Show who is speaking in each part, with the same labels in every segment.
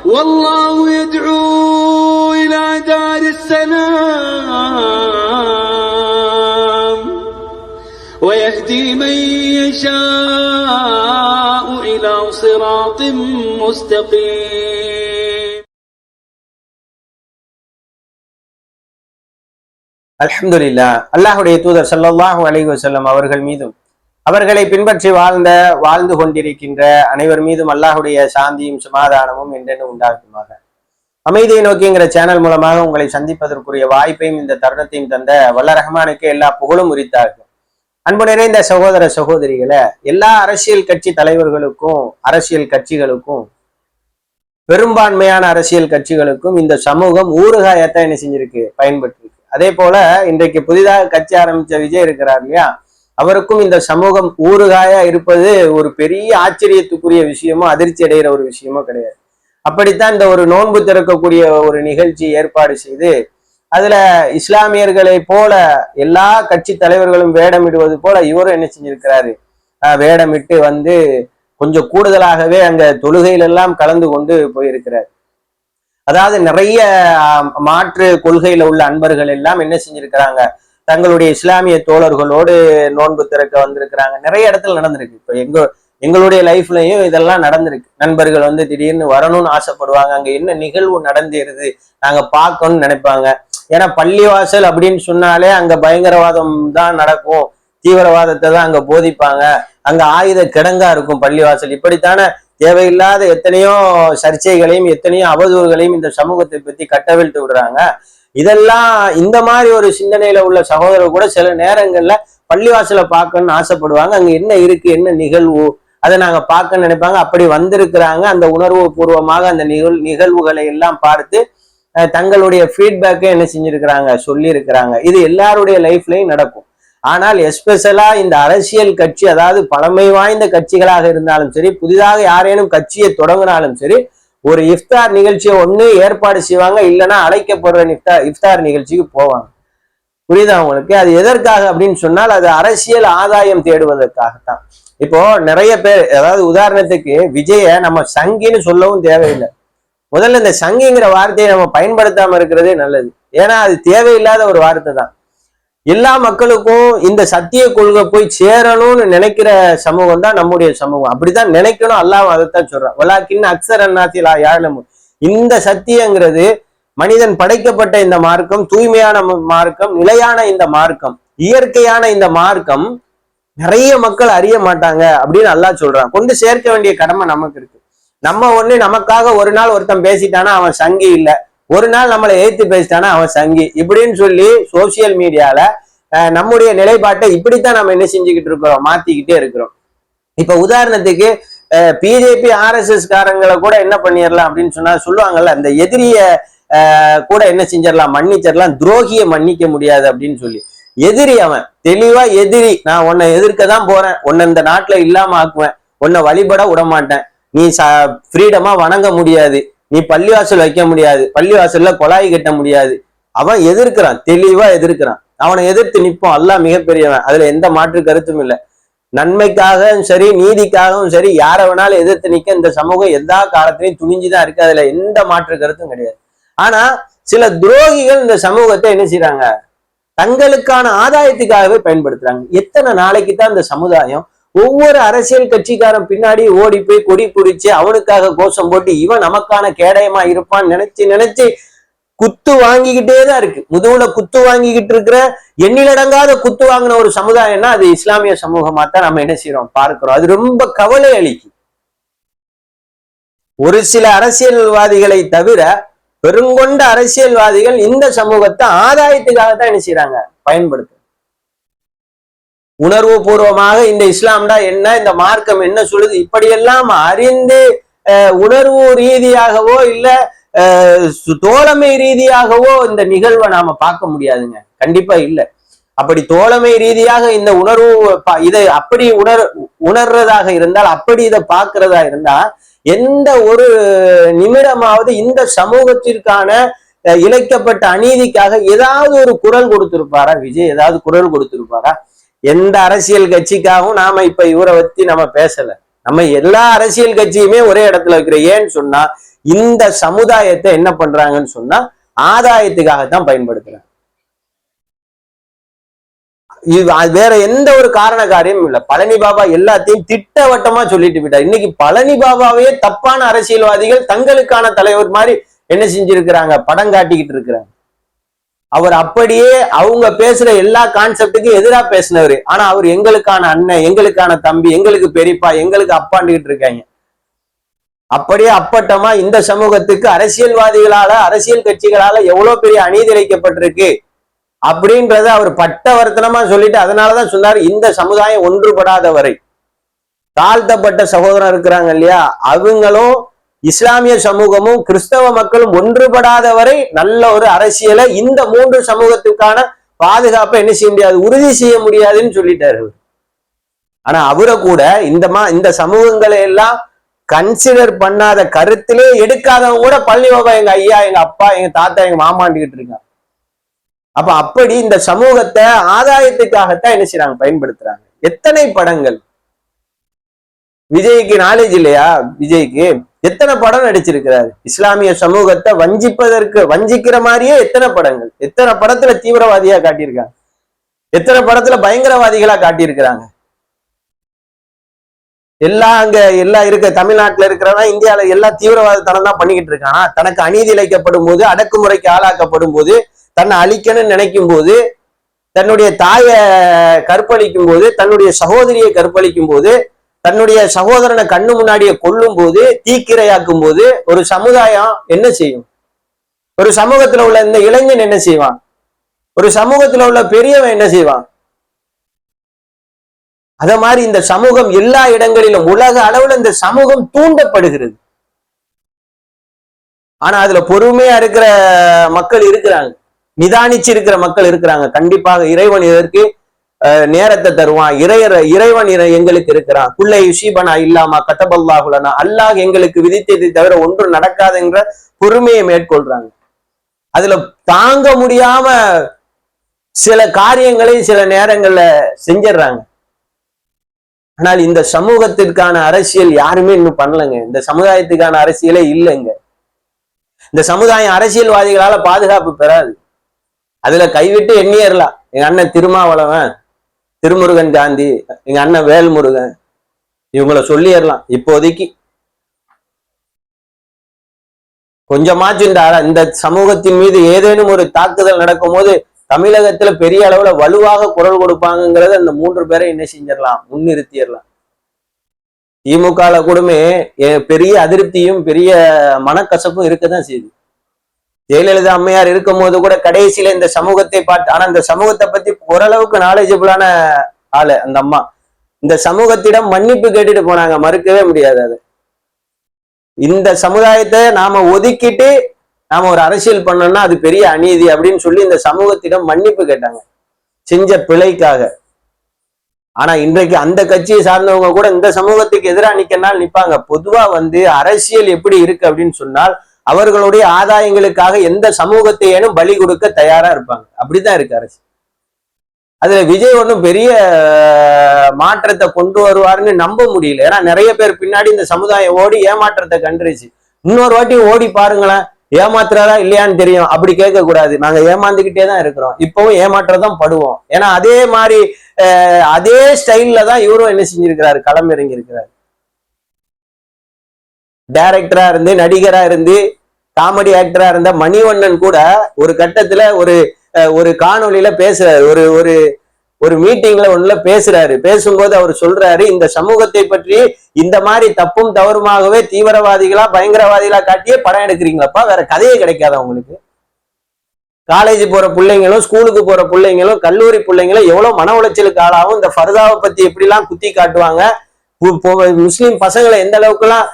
Speaker 1: والله يدعو إلى دار السلام ويهدي من يشاء إلى صراط مستقيم.
Speaker 2: அல்ஹம்துலில்லாஹ். அல்லாஹ்வுடைய தூதர் ஸல்லல்லாஹு அலைஹி வஸல்லம் அவர்கள் மீதும் அவர்களை பின்பற்றி வாழ்ந்து கொண்டிருக்கின்ற அனைவர் மீதும் அல்லாஹ்வுடைய சாந்தியும் சமாதானமும் என்றென்று உண்டாகுமாக. அமைதியை நோக்கிங்கிற சேனல் மூலமாக உங்களை சந்திப்பதற்குரிய வாய்ப்பையும் இந்த தருணத்தையும் தந்த வல்ல ரஹ்மானுக்கு எல்லா புகழும் உரித்தார்கள். அன்பு நிறைந்த சகோதர சகோதரிகளை, எல்லா அரசியல் கட்சி தலைவர்களுக்கும் அரசியல் கட்சிகளுக்கும் பெரும்பான்மையான அரசியல் கட்சிகளுக்கும் இந்த சமூகம் ஊறுகாயத்தான் என்ன செஞ்சிருக்கு, பயன்பட்டு. அதே போல இன்றைக்கு புதிதாக கட்சி ஆரம்பிச்ச விஜய் இருக்கிறார் இல்லையா, அவருக்கும் இந்த சமூகம் ஊறுகாயா இருப்பது ஒரு பெரிய ஆச்சரியத்துக்குரிய விஷயமோ அதிர்ச்சி அடைகிற ஒரு விஷயமோ கிடையாது. அப்படித்தான் இந்த ஒரு நோன்பு திறக்கக்கூடிய ஒரு நிகழ்ச்சி ஏற்பாடு செய்து அதுல இஸ்லாமியர்களை போல எல்லா கட்சி தலைவர்களும் வேடமிடுவது போல இவரும் என்ன செஞ்சிருக்கிறாரு, வேடமிட்டு வந்து கொஞ்சம் கூடுதலாகவே அங்க தொழுகையிலெல்லாம் கலந்து கொண்டு போயிருக்கிறார். அதாவது நிறைய மாற்று கொள்கையில உள்ள அன்பர்கள் எல்லாம் என்ன செஞ்சிருக்கிறாங்க, தங்களுடைய இஸ்லாமிய தோழர்களோடு நோன்பு திறக்க வந்திருக்கிறாங்க. நிறைய இடத்துல நடந்திருக்கு. இப்ப எங்களுடைய லைஃப்லயும் இதெல்லாம் நடந்திருக்கு. நண்பர்கள் வந்து திடீர்னு வரணும்னு ஆசைப்படுவாங்க, அங்க என்ன நிகழ்வு நடந்தேருது நாங்க பார்க்கணும்னு நினைப்பாங்க. ஏன்னா பள்ளிவாசல் அப்படின்னு சொன்னாலே அங்க பயங்கரவாதம் தான் நடக்கும், தீவிரவாதத்தை தான் அங்க போதிப்பாங்க, அங்க ஆயுத கிடங்கா இருக்கும் பள்ளிவாசல். இப்படித்தான தேவையில்லாத எத்தனையோ சர்ச்சைகளையும் எத்தனையோ அவதூறுகளையும் இந்த சமூகத்தை பத்தி கட்டவிழ்த்து விடுறாங்க. இதெல்லாம் இந்த மாதிரி ஒரு சிந்தனையில உள்ள சகோதரர் கூட சில நேரங்கள்ல பள்ளிவாசலை பார்க்கணும்னு ஆசைப்படுவாங்க. அங்க என்ன இருக்கு, என்ன நிகழ்வு, அதை நாங்க பார்க்கணும்னு நினைப்பாங்க. அப்படி வந்திருக்கிறாங்க. அந்த உணர்வு பூர்வமாக அந்த நிகழ்வுகளை எல்லாம் பார்த்து தங்களுடைய ஃபீட்பேக்கை என்ன செஞ்சிருக்கிறாங்க, சொல்லி இருக்கிறாங்க. இது எல்லாருடைய லைஃப்லயும் நடக்கும். ஆனால் எஸ்பெஷலா இந்த அரசியல் கட்சி, அதாவது பழமை வாய்ந்த கட்சிகளாக இருந்தாலும் சரி, புதிதாக யாரேனும் கட்சியை தொடங்கினாலும் சரி, ஒரு இஃப்தார் நிகழ்ச்சியை ஒண்ணு ஏற்பாடு செய்வாங்க, இல்லைன்னா அழைக்கப்படுற இஃப்தார் நிகழ்ச்சிக்கு போவாங்க. புரியுதா உங்களுக்கு? அது எதற்காக அப்படின்னு சொன்னால் அது அரசியல் ஆதாயம் தேடுவதற்காகத்தான். இப்போ நிறைய பேர், அதாவது உதாரணத்துக்கு விஜய நம்ம சங்கின்னு சொல்லவும் தேவையில்லை. முதல்ல இந்த சங்கிங்கிற வார்த்தையை நம்ம பயன்படுத்தாம இருக்கிறதே நல்லது. ஏன்னா அது தேவையில்லாத ஒரு வார்த்தை தான். எல்லா மக்களுக்கும் இந்த சத்திய கொள்கை போய் சேரணும்னு நினைக்கிற சமூகம் தான் நம்முடைய சமூகம். அப்படித்தான் நினைக்கணும். அல்லாஹ் அதைத்தான் சொல்றான், வலாக்கின் அக்ஸர அன்னாஸில் லா யஅலமூன். இந்த சத்தியங்கிறது மனிதன் படைக்கப்பட்ட இந்த மார்க்கம், தூய்மையான மார்க்கம், நிலையான இந்த மார்க்கம், இயற்கையான இந்த மார்க்கம் நிறைய மக்கள் அறிய மாட்டாங்க அப்படின்னு அல்லாஹ் சொல்றான். கொண்டு சேர்க்க வேண்டிய கடமை நமக்கு இருக்கு. நம்ம ஒண்ணு நமக்காக ஒரு நாள் ஒருத்தன் பேசிட்டானா அவன் சங்கி இல்ல, ஒரு நாள் நம்மளை எதிர்த்து பேசிட்டானா அவன் சங்கி, இப்படின்னு சொல்லி சோசியல் மீடியால நம்முடைய நிலைப்பாட்டை இப்படித்தான் நம்ம என்ன செஞ்சுக்கிட்டு இருக்கிறோம், மாத்திக்கிட்டே இருக்கிறோம். இப்ப உதாரணத்துக்கு பிஜேபி RSS காரங்களை கூட என்ன பண்ணிடலாம் அப்படின்னு சொன்னா சொல்லுவாங்கல்ல, அந்த எதிரிய கூட என்ன செஞ்சிடலாம், மன்னிச்சிடலாம், துரோகியை மன்னிக்க முடியாது அப்படின்னு சொல்லி. எதிரி அவன் தெளிவா எதிரி, நான் உன்னை எதிர்க்க தான் போறேன், உன்னை இந்த நாட்டுல இல்லாம ஆக்குவேன், உன்னை வழிபட விட மாட்டேன், நீ ஃப்ரீடமா வணங்க முடியாது, நீ பள்ளிவாசல் வைக்க முடியாது, பள்ளிவாசல்ல கொலாய் கட்ட முடியாது. அவன் எதிர்க்கிறான், தெளிவா எதிர்க்கிறான். அவனை எதிர்த்து நிற்போம். அல்லாஹ் மிகப்பெரியவன், அதுல எந்த மாற்று கருத்தும் இல்லை. நன்மைக்காகவும் சரி நீதிக்காகவும் சரி யாரை வேணாலும் எதிர்த்து நிற்க இந்த சமூகம் எல்லா காலத்திலையும் துணிஞ்சுதான் இருக்கு. அதுல எந்த மாற்று கருத்தும் கிடையாது. ஆனா சில துரோகிகள் இந்த சமூகத்தை என்ன செய்யறாங்க, தங்களுக்கான ஆதாயத்துக்காகவே பயன்படுத்துறாங்க. எத்தனை நாளைக்கு தான் இந்த சமுதாயம் ஒவ்வொரு அரசியல் கட்சிக்காரன் பின்னாடி ஓடி போய் கொடி பிடிச்சு அவனுக்காக கோஷம் போட்டு இவன் நமக்கான கேடயமா இருப்பான்னு நினைச்சு குத்து வாங்கிக்கிட்டே தான் இருக்கு. முதுகுல குத்து வாங்கிக்கிட்டு இருக்கிற எண்ணிலடங்காத குத்து வாங்கின ஒரு சமுதாயம்னா அது இஸ்லாமிய சமூகமா தான் நம்ம என்ன செய்யறோம், பார்க்கிறோம். அது ரொம்ப கவலை அளிக்கும். ஒரு சில அரசியல்வாதிகளை தவிர பெருங்கொண்ட அரசியல்வாதிகள் இந்த சமூகத்தை ஆதாயத்துக்காகத்தான் என்ன செய்யறாங்க, பயன்படுத்த. உணர்வு பூர்வமாக இந்த இஸ்லாம்டா என்ன, இந்த மார்க்கம் என்ன சொல்லுது, இப்படியெல்லாம் அறிந்து உணர்வு ரீதியாகவோ இல்ல தோழமை ரீதியாகவோ இந்த நிகழ்வை நாம பார்க்க முடியாதுங்க. கண்டிப்பா இல்லை. அப்படி தோழமை ரீதியாக இந்த உணர்வு இதை அப்படி உணர்றதாக இருந்தால், அப்படி இதை பார்க்கிறதா இருந்தா, எந்த ஒரு நிமிடமாவது இந்த சமூகத்திற்கான இழைக்கப்பட்ட அநீதிக்காக ஏதாவது ஒரு குரல் கொடுத்திருப்பாரா விஜய்? ஏதாவது குரல் கொடுத்திருப்பாரா? எந்த அரசியல் கட்சிக்காகவும் நாம இப்ப இவரை பத்தி நம்ம பேசல. நம்ம எல்லா அரசியல் கட்சியுமே ஒரே இடத்துல வைக்கிற. ஏன்னு சொன்னா இந்த சமுதாயத்தை என்ன பண்றாங்கன்னு சொன்னா ஆதாயத்துக்காகத்தான் பயன்படுத்துறாங்க. இது வேற எந்த ஒரு காரண காரியமும் இல்ல. பழனி பாபா எல்லாத்தையும் திட்டவட்டமா சொல்லிட்டு விட்டார். இன்னைக்கு பழனி பாபாவே தப்பான அரசியல்வாதிகள் தங்களுக்கான தலைவர் மாதிரி என்ன செஞ்சிருக்கிறாங்க, படம் காட்டிக்கிட்டு இருக்கிறாங்க. அவர் அப்படியே அவங்க பேசுற எல்லா கான்செப்டுக்கும் எதிராக பேசினவர். ஆனா அவர் எங்களுக்கான அண்ணன், எங்களுக்கான தம்பி, எங்களுக்கு பெரியப்பா, எங்களுக்கு அப்பாண்டுகிட்டு இருக்காங்க. அப்படியே அப்பட்டமா இந்த சமூகத்துக்கு அரசியல்வாதிகளால, அரசியல் கட்சிகளால எவ்வளவு பெரிய அநீதி இழைக்கப்பட்டிருக்கு அப்படின்றத அவர் பட்டவர்த்தனமா சொல்லிட்டு, அதனாலதான் சொன்னார், இந்த சமுதாயம் ஒன்றுபடாத வரை, தாழ்த்தப்பட்ட சகோதரர் இருக்கிறாங்க இல்லையா, அவங்களும் இஸ்லாமிய சமூகமும் கிறிஸ்தவ மக்களும் ஒன்றுபடாத வரை நல்ல ஒரு அரசியலை இந்த மூன்று சமூகத்துக்கான பாதுகாப்பை என்ன செய்ய முடியாது, உறுதி செய்ய முடியாதுன்னு சொல்லிட்டாரு. ஆனா அவரை கூட இந்த சமூகங்களை எல்லாம் கன்சிடர் பண்ணாத, கருத்திலே எடுக்காதவங்க கூட பழனி பாபா எங்க ஐயா, எங்க அப்பா, எங்க தாத்தா, எங்க மாமாண்டுகிட்டு இருக்காங்க. அப்ப அப்படி இந்த சமூகத்தை ஆதாயத்துக்காகத்தான் என்ன செய்யறாங்க, பயன்படுத்துறாங்க. எத்தனை படங்கள், விஜய்க்கு நாலேஜ் இல்லையா? விஜய்க்கு எத்தனை படம் நடிச்சிருக்கிறாரு, இஸ்லாமிய சமூகத்தை வஞ்சிக்கிற மாதிரியே எத்தனை படங்கள், எத்தனை படத்துல தீவிரவாதியா காட்டியிருக்காங்க, எத்தனை படத்துல பயங்கரவாதிகளா காட்டியிருக்கிறாங்க. எல்லாம் இருக்க தமிழ்நாட்டுல இருக்கிறவன் இந்தியாவில எல்லா தீவிரவாதத்தனம் தான் பண்ணிக்கிட்டு இருக்கானா? தனக்கு அநீதி இழைக்கப்படும் போது, அடக்குமுறைக்கு ஆளாக்கப்படும் போது, தன்னை அழிக்கணும்னு நினைக்கும் போது, தன்னுடைய தாயை கற்பழிக்கும் போது, தன்னுடைய சகோதரியை கற்பழிக்கும் போது, தன்னுடைய சகோதரனை கண்ணு முன்னாடியே கொல்லும் போது, தீக்கிரையாக்கும் போது ஒரு சமுதாயம் என்ன செய்யும்? ஒரு சமூகத்துல உள்ள இந்த இளைஞன் என்ன செய்வான்? ஒரு சமூகத்துல உள்ள பெரியவன் என்ன செய்வான்? அத மாதிரி இந்த சமூகம் எல்லா இடங்களிலும் உலக அளவுல இந்த சமூகம் தூண்டப்படுகிறது. ஆனா அதுல பொறுமையா இருக்கிற மக்கள் இருக்கிறாங்க, நிதானிச்சு இருக்கிற மக்கள் இருக்கிறாங்க. கண்டிப்பாக இறைவன் இதற்கு நேரத்தை தருவான். இறைவன் எங்களுக்கு இருக்கிறான். குல்லை யுஷீபனா இல்லாமா கதபல்லாஹுலனா, அல்லாஹ் எங்களுக்கு விதித்ததை தவிர ஒன்று நடக்காதுங்கிற பொறுமையை மேற்கொள்றாங்க. அதுல தாங்க முடியாம சில காரியங்களை சில நேரங்கள்ல செஞ்சிடறாங்க. ஆனால் இந்த சமூகத்திற்கான அரசியல் யாருமே இன்னும் பண்ணலங்க. இந்த சமுதாயத்துக்கான அரசியலே இல்லைங்க. இந்த சமுதாயம் அரசியல்வாதிகளால பாதுகாப்பு பெறாது. அதுல கைவிட்டு எண்ணியறலாம். எங்க அண்ணன் திருமாவளவன், திருமுருகன் காந்தி, எங்க அண்ணன் வேல்முருகன், இவங்கள சொல்லிடலாம். இப்போதைக்கு கொஞ்சமாச்சும் இந்த சமூகத்தின் மீது ஏதேனும் ஒரு தாக்குதல் நடக்கும் போது தமிழகத்துல பெரிய அளவுல வலுவாக குரல் கொடுப்பாங்கிறத அந்த 3 பேரை என்ன செஞ்சிடலாம், முன்னிறுத்திடலாம். திமுகல கூடமே பெரிய அதிருப்தியும் பெரிய மனக்கசப்பும் இருக்கதான் செய்யுது. ஜெயலலிதா அம்மையார் இருக்கும் போது கூட கடைசியில இந்த சமூகத்தை பார்த்து, ஆனா இந்த சமூகத்தை பத்தி ஓரளவுக்கு நாலேஜபிளான ஆளு அந்த அம்மா, இந்த சமூகத்திடம் மன்னிப்பு கேட்டுட்டு போனாங்க. மறுக்கவே முடியாது. அது இந்த சமுதாயத்தை நாம ஒதுக்கிட்டு நாம ஒரு அரசியல் பண்ணோம்னா அது பெரிய அநீதி அப்படின்னு சொல்லி இந்த சமூகத்திடம் மன்னிப்பு கேட்டாங்க செஞ்ச பிழைக்காக. ஆனா இன்றைக்கு அந்த கட்சியை சார்ந்தவங்க கூட இந்த சமூகத்துக்கு எதிராக நிக்கனால் நிப்பாங்க. பொதுவா அரசியல் எப்படி இருக்கு அப்படின்னு சொன்னால் அவர்களுடைய ஆதாயங்களுக்காக எந்த சமூகத்தையேனும் பலி கொடுக்க தயாரா இருப்பாங்க. அப்படிதான் இருக்கு அரசு. அதுல விஜய் ஒன்றும் பெரிய மாற்றத்தை கொண்டு வருவாருன்னு நம்ப முடியல. ஏன்னா நிறைய பேர் பின்னாடி இந்த சமுதாயம் ஓடி ஏமாற்றத்தை கண்டுருச்சு. இன்னொரு வாட்டி ஓடி பாருங்களேன், ஏமாத்துறாரா இல்லையான்னு தெரியும். அப்படி கேட்க கூடாது. நாங்க ஏமாந்துக்கிட்டே தான் இருக்கிறோம், இப்பவும் ஏமாற்றதான் படுவோம். ஏன்னா அதே மாதிரி அதே ஸ்டைல்ல தான் இவரும் என்ன செஞ்சிருக்கிறாரு, களம் இறங்கி இருக்கிறாரு. டைரக்டரா இருந்து, நடிகரா இருந்து, காமெடி ஆக்டரா இருந்த மணிவண்ணன் கூட ஒரு கட்டத்துல ஒரு காணொலியில பேசுறாரு, ஒரு மீட்டிங்ல ஒண்ணுல பேசுறாரு. பேசும்போது அவர் சொல்றாரு, இந்த சமூகத்தை பற்றி இந்த மாதிரி தப்பும் தவறுமாகவே தீவிரவாதிகளா பயங்கரவாதிகளா காட்டியே படம் எடுக்கிறீங்களப்பா, வேற கதையே கிடைக்காத உங்களுக்கு. காலேஜ் போற பிள்ளைங்களும், ஸ்கூலுக்கு போற பிள்ளைங்களும், கல்லூரி பிள்ளைங்களும் எவ்வளவு மன உளைச்சலுக்கு ஆளாகும். இந்த ஃபர்தாவை பத்தி எப்படிலாம் குத்தி காட்டுவாங்க, முஸ்லிம் பசங்களை எந்த அளவுக்கு எல்லாம்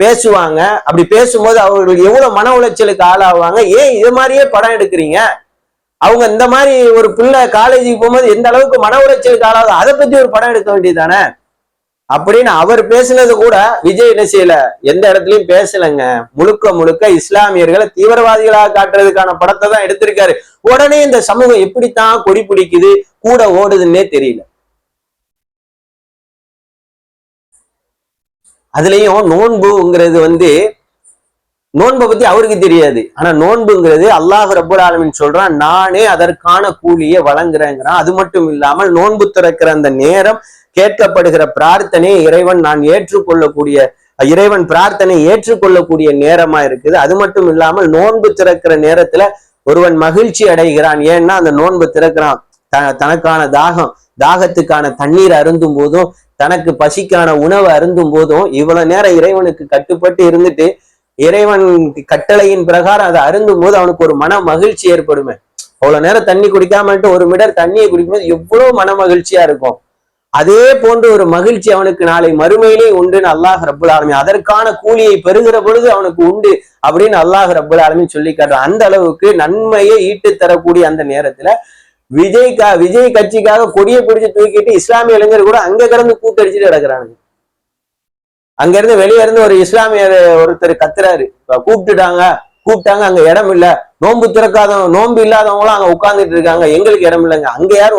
Speaker 2: பேசுவாங்க. அப்படி பேசும்போது அவர்களுக்கு எவ்வளவு மன உளைச்சலுக்கு ஆளாவாங்க. ஏன் இது மாதிரியே படம் எடுக்கிறீங்க? அவங்க இந்த மாதிரி ஒரு பிள்ளை காலேஜுக்கு போகும்போது எந்த அளவுக்கு மன உளைச்சலுக்கு ஆளாகும், அதை பத்தி ஒரு படம் எடுக்க வேண்டியதானே அப்படின்னு அவர் பேசினது கூட விஜய் என்ன செய்யல, எந்த இடத்துலயும் பேசலைங்க. முழுக்க இஸ்லாமியர்களை தீவிரவாதிகளாக காட்டுறதுக்கான படத்தை தான் எடுத்திருக்காரு. உடனே இந்த சமூகம் எப்படித்தான் கொடி பிடிக்குது, கூட ஓடுதுன்னே தெரியல. அதுலயும் நோன்புங்கிறது நோன்பை பத்தி அவருக்கு தெரியாது. ஆனா நோன்புங்கிறது அல்லாஹ் ரப்பல் ஆலமீன் சொல்றான், நானே அதற்கான கூலியை வழங்குறேங்கிறான். அது மட்டும் இல்லாமல் நோன்பு திறக்கிற அந்த நேரம் கேட்கப்படுகிற பிரார்த்தனை இறைவன் பிரார்த்தனை ஏற்றுக்கொள்ளக்கூடிய நேரமா இருக்குது. அது மட்டும் இல்லாமல் நோன்பு திறக்கிற நேரத்துல ஒருவன் மகிழ்ச்சி அடைகிறான். ஏன்னா அந்த நோன்பு திறக்கிறான், தனக்கான தாகத்துக்கான தண்ணீர் அருந்தும் போதும், தனக்கு பசிக்கான உணவு அருந்தும் போதும், இவ்வளவு நேரம் இறைவனுக்கு கட்டுப்பட்டு இருந்துட்டு இறைவன் கட்டளையின் பிரகாரம் அதை அருந்தும் போது அவனுக்கு ஒரு மன மகிழ்ச்சி ஏற்படுமே. அவ்வளவு நேரம் தண்ணி குடிக்காமட்டு ஒரு மிடர் தண்ணியை குடிக்கும்போது எவ்வளவு மன மகிழ்ச்சியா இருக்கும். அதே போன்ற ஒரு மகிழ்ச்சி அவனுக்கு நாளை மறுமையிலே உண்டுன்னு அல்லாஹ் ரப்புல் ஆலமீன் அதற்கான கூலியை பெறுகிற பொழுது அவனுக்கு உண்டு அப்படின்னு அல்லாஹ் ரப்புல் ஆலமீன் சொல்லி காட்டுறான். அந்த அளவுக்கு நன்மையை ஈட்டு தரக்கூடிய அந்த நேரத்துல விஜய் கட்சிக்காக கொடியை பிடிச்சு தூக்கிட்டு இஸ்லாமிய இளைஞர் கூட அங்க கிடந்து கூத்தடிச்சுட்டு கிடக்குறானுங்க. அங்க இருந்து வெளியே இருந்து ஒரு இஸ்லாமிய ஒருத்தர் கத்துறாரு, கூப்பிட்டாங்க அங்க இடம் இல்ல, நோன்பு இல்லாதவங்களும் அங்க உட்கார்ந்துட்டு இருக்காங்க, எங்களுக்கு இடம் இல்லைங்க. அங்க யார்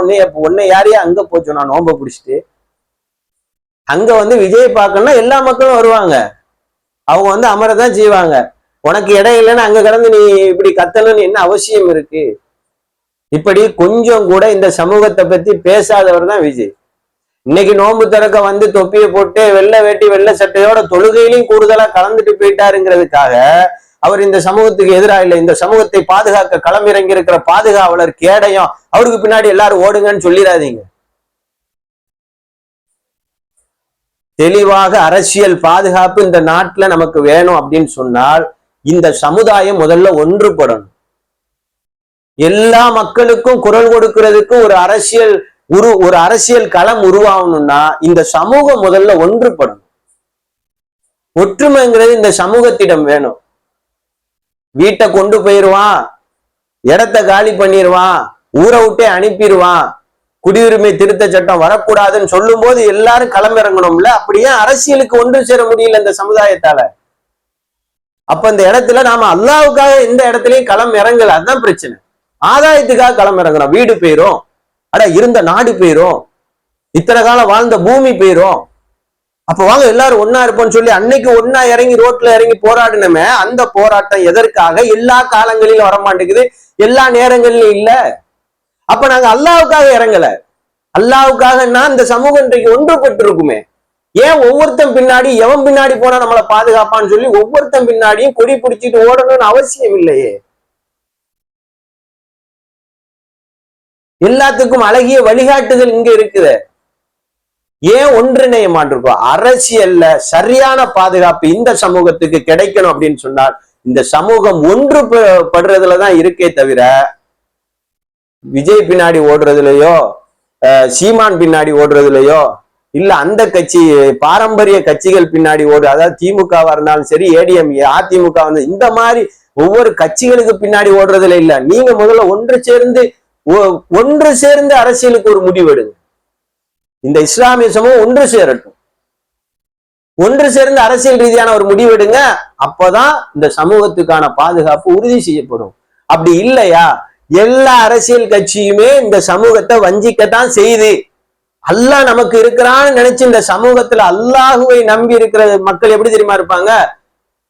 Speaker 2: உன்னை யாரையா அங்க போச்சோம், நான் நோன்பை பிடிச்சிட்டு அங்க விஜய் பார்க்கணும்னா எல்லா மக்களும் வருவாங்க, அவங்க அமரதான் செய்வாங்க. உனக்கு இடம் இல்லைன்னு அங்க கிடந்து நீ இப்படி கத்தணும்னு என்ன அவசியம் இருக்கு? இப்படி கொஞ்சம் கூட இந்த சமூகத்தை பத்தி பேசாதவர் தான் விஜய். இன்னைக்கு நோன்பு திறக்க தொப்பியை போட்டு வெள்ளை வேட்டி வெள்ளை சட்டையோட தொழுகையிலையும் கூடுதலா கலந்துட்டு போயிட்டாருங்கிறதுக்காக அவர் இந்த சமூகத்துக்கு எதிராக இல்லை. இந்த சமூகத்தை பாதுகாக்க களமிறங்கி இருக்கிற பாதுகாவலர் கேடயம், அவருக்கு பின்னாடி எல்லாரும் ஓடுங்கன்னு சொல்லிடாதீங்க. தெளிவாக அரசியல் பாதுகாப்பு இந்த நாட்டுல நமக்கு வேணும் அப்படின்னு சொன்னால் இந்த சமுதாயம் முதல்ல ஒன்றுபடணும். எல்லா மக்களுக்கும் குரல் கொடுக்கிறதுக்கு ஒரு அரசியல் களம் உருவாகணும்னா இந்த சமூகம் முதல்ல ஒன்றுபடணும். ஒற்றுமைங்கிறது இந்த சமூகத்திடம் வேணும். வீட்டை கொண்டு போயிருவான், இடத்த காலி பண்ணிடுவான், ஊரை விட்டே அனுப்பிடுவான், குடியுரிமை திருத்த சட்டம் வரக்கூடாதுன்னு சொல்லும் போது எல்லாரும் களமிறங்கணும்ல. அப்படியே அரசியலுக்கு ஒன்று சேர முடியல இந்த சமுதாயத்தால. அப்ப இந்த இடத்துல நாம அல்லாவுக்காக எந்த இடத்துலயும் களம் இறங்கல, அதுதான் பிரச்சனை. ஆதாயத்துக்காக களம் இறங்குறோம், வீடு போயிரும், இருந்த நாடு போயிரும், இத்தனை காலம் வாழ்ந்த பூமி போயிரும். அப்ப வாங்க எல்லாரும் ஒன்னா இருப்போம்னு சொல்லி அன்னைக்கு ஒன்னா இறங்கி ரோட்ல இறங்கி போராடினமே, அந்த போராட்டம் எதற்காக எல்லா காலங்களிலும் வரமாட்டேங்குது, எல்லா நேரங்களிலும் இல்ல. அப்ப நாங்க அல்லாவுக்காக இறங்கல. அல்லாவுக்காகனா இந்த சமூகம் இன்றைக்கு ஒன்றுபட்டு இருக்குமே. ஏன் ஒவ்வொருத்தன் பின்னாடி எவன் பின்னாடி போனா நம்மளை பாதுகாப்பான்னு சொல்லி ஒவ்வொருத்தன் பின்னாடியும் கொடி பிடிச்சிட்டு ஓடணும்னு அவசியம் இல்லையே. எல்லாத்துக்கும் அழகிய வழிகாட்டுதல் இங்க இருக்குது. ஏன் ஒன்றிணைய மாட்டிருக்கோம்? அரசியல்ல சரியான பாதுகாப்பு இந்த சமூகத்துக்கு கிடைக்கணும் அப்படின்னு சொன்னால் இந்த சமூகம் ஒன்றுபடுறதுலதான் இருக்கே தவிர விஜய் பின்னாடி ஓடுறதுலயோ சீமான் பின்னாடி ஓடுறதுலயோ இல்ல அந்த கட்சி பாரம்பரிய கட்சிகள் பின்னாடி அதாவது திமுகவா இருந்தாலும் சரி, ஏடிஎம்கே, அதிமுக இந்த மாதிரி ஒவ்வொரு கட்சிகளுக்கு பின்னாடி ஓடுறதுல இல்ல. நீங்க முதல்ல ஒன்று சேர்ந்து அரசியலுக்கு ஒரு முடிவெடுங்க. இந்த இஸ்லாமிய சமூகம் ஒன்று சேரட்டும், ஒன்று சேர்ந்து அரசியல் ரீதியான ஒரு முடிவெடுங்க. அப்பதான் இந்த சமூகத்துக்கான பாதுகாப்பு உறுதி செய்யப்படும். அப்படி இல்லையா எல்லா அரசியல் கட்சியுமே இந்த சமூகத்தை வஞ்சிக்கத்தான் செய்யுது. அல்லாஹ் நமக்கு இருக்கிறான்னு நினைச்சு இந்த சமூகத்துல அல்லாஹுவை நம்பி இருக்கிற மக்கள் எப்படி தெரியுமா இருப்பாங்க?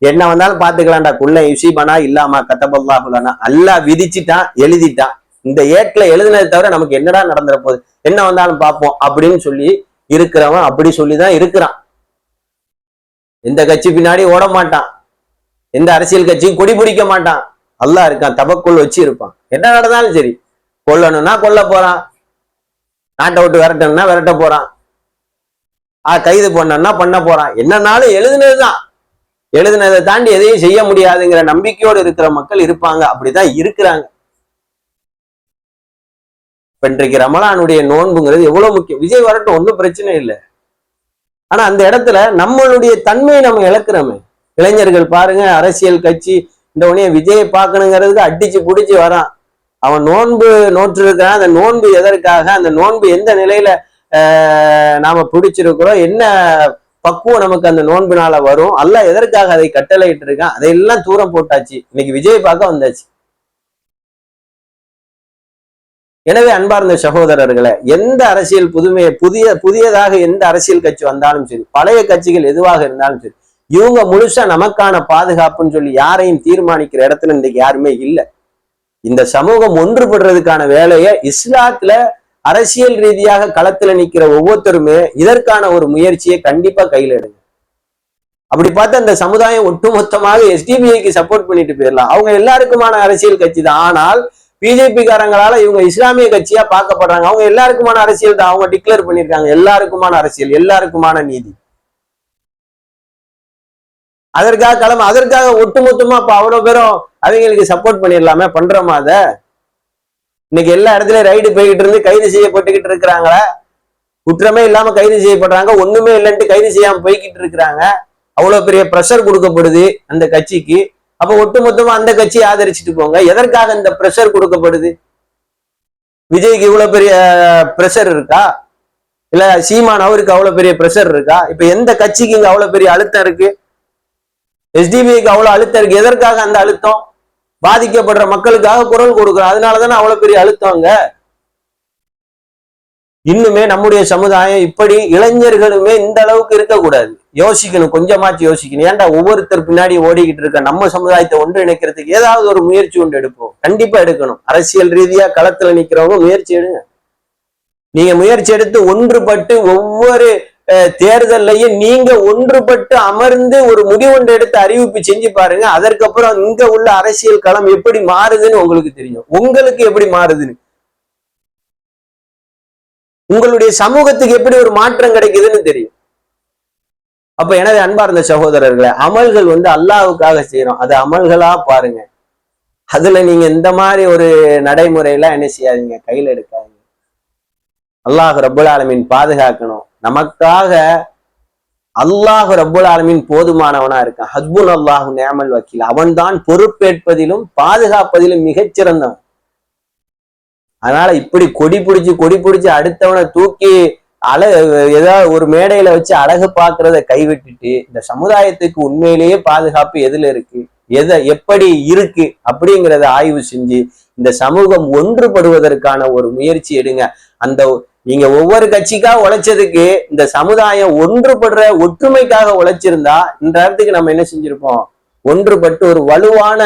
Speaker 2: என்ன வந்தாலும் பாத்துக்கலாம்டா, குள்ள யுசிபனா இல்லாமா கத்தபல்லாஹுலனா, அல்லாஹ் விதிச்சுட்டான், எழுதிட்டான், இந்த ஏட்ல எழுதினதை தவிர நமக்கு என்னடா நடந்துற போகுது, என்ன வந்தாலும் பார்ப்போம் அப்படின்னு சொல்லி இருக்கிறவன் அப்படி சொல்லிதான் இருக்கிறான். எந்த கட்சி பின்னாடி ஓட மாட்டான், எந்த அரசியல் கட்சியும் கொடி பிடிக்க மாட்டான். அல்லாஹ் இருக்கான், தபக்குள் வச்சு இருப்பான். என்ன நடந்தாலும் சரி, கொல்லணும்னா கொல்ல போறான், நாட்டை விட்டு விரட்டணும்னா விரட்ட போறான், கைது பண்ணணும்னா பண்ண போறான். என்னன்னாலும் எழுதுனதுதான், எழுதுனதை தாண்டி எதையும் செய்ய முடியாதுங்கிற நம்பிக்கையோடு இருக்கிற மக்கள் இருப்பாங்க. அப்படிதான் இருக்கிறாங்க. இன்றைக்கு ரமலானுடைய நோன்புங்கிறது எவ்வளவு முக்கியம். விஜய் வரட்டும், ஒன்றும் பிரச்சனை இல்லை. ஆனா அந்த இடத்துல நம்மளுடைய தன்மையை நம்ம இழக்கிறோமே. இளைஞர்கள் பாருங்க, அரசியல் கட்சி இந்த உடனே விஜயை பார்க்கணுங்கிறதுக்கு அடிச்சு புடிச்சு வரான். அவன் நோன்பு நோற்று இருக்கிறான். அந்த நோன்பு எதற்காக, அந்த நோன்பு எந்த நிலையில நாம பிடிச்சிருக்கிறோம், என்ன பக்குவம் நமக்கு அந்த நோன்புனால வரும், அல்லாஹ் எதற்காக அதை கட்டளையிட்டு இருக்கான், அதையெல்லாம் தூரம் போட்டாச்சு. இன்னைக்கு விஜய் பார்க்க வந்தாச்சு. எனவே அன்பார்ந்த சகோதரர்களை, எந்த அரசியல் புதியதாக எந்த அரசியல் கட்சி வந்தாலும் சரி, பழைய கட்சிகள் எதுவாக இருந்தாலும் சரி, இவங்க முழுசா நமக்கான பாதுகாப்புன்னு சொல்லி யாரையும் தீர்மானிக்கிற இடத்துல இன்றைக்கு யாருமே இல்லை. இந்த சமூகம் ஒன்றுபடுறதுக்கான வேலையை இஸ்லாத்துல அரசியல் ரீதியாக களத்துல நிக்கிற ஒவ்வொருத்தருமே இதற்கான ஒரு முயற்சியை கண்டிப்பா கையில எடுங்க. அப்படி பார்த்து அந்த சமுதாயம் ஒட்டுமொத்தமாக எஸ்டிபிஐக்கு சப்போர்ட் பண்ணிட்டு போயிடலாம். அவங்க எல்லாருக்குமான அரசியல் கட்சி தான். ஆனால் பிஜேபி காரங்களால இவங்க இஸ்லாமிய கட்சியா பார்க்கப்படுறாங்க. அவங்க எல்லாருக்குமான அரசியல் தான். அவங்க டிக்ளேர் பண்ணிருக்காங்க எல்லாருக்குமான அரசியல், எல்லாருக்குமான நீதி. அதற்காக ஒட்டுமொத்தமா இப்ப அவ்வளவு பேரும் அவங்களுக்கு சப்போர்ட் பண்ணிடலாமே, பண்றோமா? அத இன்னைக்கு எல்லா இடத்துலயும் ரைடு போய்கிட்டு இருந்து கைது செய்யப்பட்டுக்கிட்டு இருக்கிறாங்களா? குற்றமே இல்லாம கைது செய்யப்படுறாங்க, ஒண்ணுமே இல்லைன்ட்டு கைது செய்யாம போய்கிட்டு இருக்கிறாங்க. அவ்வளவு பெரிய பிரஷர் கொடுக்கப்படுது அந்த கட்சிக்கு. அப்ப ஒட்டுமொத்தமா அந்த கட்சியை ஆதரிச்சுட்டு போங்க. எதற்காக இந்த பிரஷர் கொடுக்கப்படுது? விஜய்க்கு இவ்வளவு பெரிய பிரஷர் இருக்கா? இல்ல சீமான் அவருக்கு அவ்வளவு பெரிய பிரஷர் இருக்கா? இப்ப எந்த கட்சிக்கு இங்க அவ்வளவு பெரிய அழுத்தம் இருக்கு? எஸ்டிபிஐக்கு அவ்வளவு அழுத்தம் இருக்கு. எதற்காக அந்த அழுத்தம்? பாதிக்கப்படுற மக்களுக்காக குரல் கொடுக்குறோம், அதனாலதானே அவ்வளவு பெரிய அழுத்தம். இன்னுமே நம்முடைய சமுதாயம் இப்படி இளைஞர்களுமே இந்த அளவுக்கு இருக்கக்கூடாது. யோசிக்கணும், கொஞ்சமாச்சு யோசிக்கணும். ஏன்டா ஒவ்வொருத்தர் பின்னாடி ஓடிக்கிட்டு இருக்க? நம்ம சமுதாயத்தை ஒன்றிணைக்கிறதுக்கு ஏதாவது ஒரு முயற்சி ஒன்று எடுப்போம். கண்டிப்பா எடுக்கணும். அரசியல் ரீதியா களத்துல நிக்கிறவங்க முயற்சி எடுங்க. நீங்க முயற்சி எடுத்து ஒன்றுபட்டு ஒவ்வொரு தேர்தலையும் நீங்க ஒன்றுபட்டு அமர்ந்து ஒரு முடிவொன்று எடுத்து அறிவிப்பு செஞ்சு பாருங்க. அதற்கப்புறம் இங்க உள்ள அரசியல் களம் எப்படி மாறுதுன்னு உங்களுக்கு தெரியும். உங்களுக்கு எப்படி மாறுதுன்னு, உங்களுடைய சமூகத்துக்கு எப்படி ஒரு மாற்றம் கிடைக்குதுன்னு தெரியும். அப்ப எனவே அன்பார்ந்த சகோதரர்களை, அமல்கள் அல்லாஹ்வுக்காக செய்யறோம், அது அமல்களா பாருங்க. அதுல நீங்க இந்த மாதிரி ஒரு நடைமுறையெல்லாம் என்ன செய்யாதீங்க, கையில எடுக்காதீங்க. அல்லாஹ் ரப்புல் ஆலமீன் பாதுகாக்கணும். நமக்காக அல்லாஹ் ரப்புல் ஆலமீன் போதுமானவனா இருக்கான். ஹஸ்புன் அல்லாஹு நிஅமல் வக்கீல். அவன் தான் பொறுப்பேற்பதிலும் பாதுகாப்பதிலும் மிகச்சிறந்தவன். அதனால இப்படி கொடி பிடிச்சு அடுத்தவனை தூக்கி ஏதாவது ஒரு மேடையில வச்சு அழகு பார்க்கறத கைவிட்டுட்டு, இந்த சமுதாயத்துக்கு உண்மையிலேயே பாதுகாப்பு எதுல இருக்கு, எப்படி இருக்கு அப்படிங்கிறத ஆய்வு செஞ்சு இந்த சமூகம் ஒன்றுபடுவதற்கான ஒரு முயற்சி எடுங்க. நீங்க ஒவ்வொரு கட்சிக்காக உழைச்சதுக்கு இந்த சமுதாயம் ஒன்றுபடுற ஒற்றுமைக்காக உழைச்சிருந்தா இந்த இடத்துக்கு நம்ம என்ன செஞ்சிருப்போம்? ஒன்றுபட்டு ஒரு வலுவான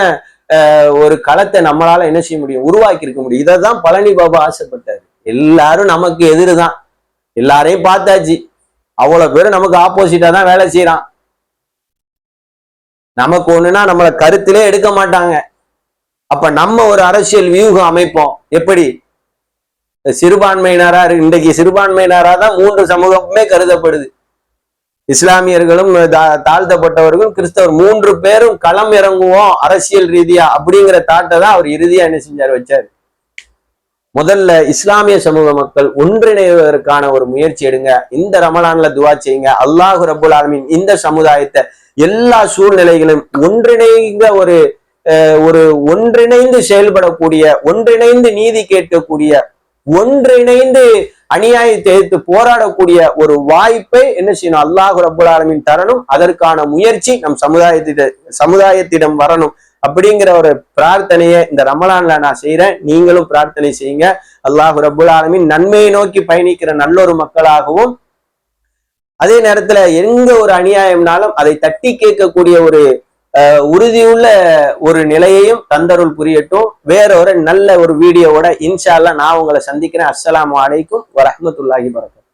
Speaker 2: ஒரு களத்தை நம்மளால என்ன செய்ய முடியும், உருவாக்கி இருக்க முடியும். இதைதான் பழனி பாபா ஆசைப்பட்டாரு. எல்லாரும் நமக்கு எதிர்தான், எல்லாரையும் பார்த்தாச்சு, அவ்வளவு பேரும் நமக்கு ஆப்போசிட்டா தான் வேலை செய்யறான். நமக்கு ஒண்ணுன்னா நம்மளை கருத்திலே எடுக்க மாட்டாங்க. அப்ப நம்ம ஒரு அரசியல் வியூகம் அமைப்போம். எப்படி? சிறுபான்மையினரா இன்றைக்கு சிறுபான்மையினரா தான் 3 சமூகமே கருதப்படுது. இஸ்லாமியர்களும் தாழ்த்தப்பட்டவர்களும் கிறிஸ்தவர் 3 பேரும் களம் இறங்குவோம் அரசியல் ரீதியா அப்படிங்கிற தாட்டை தான் அவர் இறுதியா என்ன செஞ்சார், வச்சாரு. முதல்ல இஸ்லாமிய சமூக மக்கள் ஒன்றிணைவதற்கான ஒரு முயற்சி எடுங்க. இந்த ரமலான்ல துவா செய்யுங்க. அல்லாஹ் ரப்புல் ஆலமீன் இந்த சமுதாயத்தை எல்லா சூழ்நிலைகளும் ஒரு ஒன்றிணைந்து செயல்படக்கூடிய, ஒன்றிணைந்து நீதி கேட்கக்கூடிய, ஒன்றிணைந்து அநியாயத்தை எதிர்த்து போராடக்கூடிய ஒரு வாய்ப்பை என்ன செய்யணும், அல்லாஹ் ரப்புல் ஆலமீன் தரணும். அதற்கான முயற்சி நம் சமுதாயத்திடம் வரணும் அப்படிங்கிற ஒரு பிரார்த்தனையை இந்த ரமலான்ல நான் செய்யறேன். நீங்களும் பிரார்த்தனை செய்யுங்க. அல்லாஹ் ரப்புல் ஆலமீன் நன்மையை நோக்கி பயணிக்கிற நல்லொரு மக்களாகவும், அதே நேரத்துல எங்க ஒரு அநியாயம்னாலும் அதை தட்டி கேட்கக்கூடிய ஒரு உறுதியுள்ள ஒரு நிலையையும் தந்தருள் புரியட்டும். வேற ஒரு நல்ல ஒரு வீடியோவோட இன்ஷா அல்லாஹ் நான் உங்களை சந்திக்கிறேன். அஸ்ஸலாமு அலைக்கும் வரஹ்மத்துல்லாஹி வபரகாத்துஹு.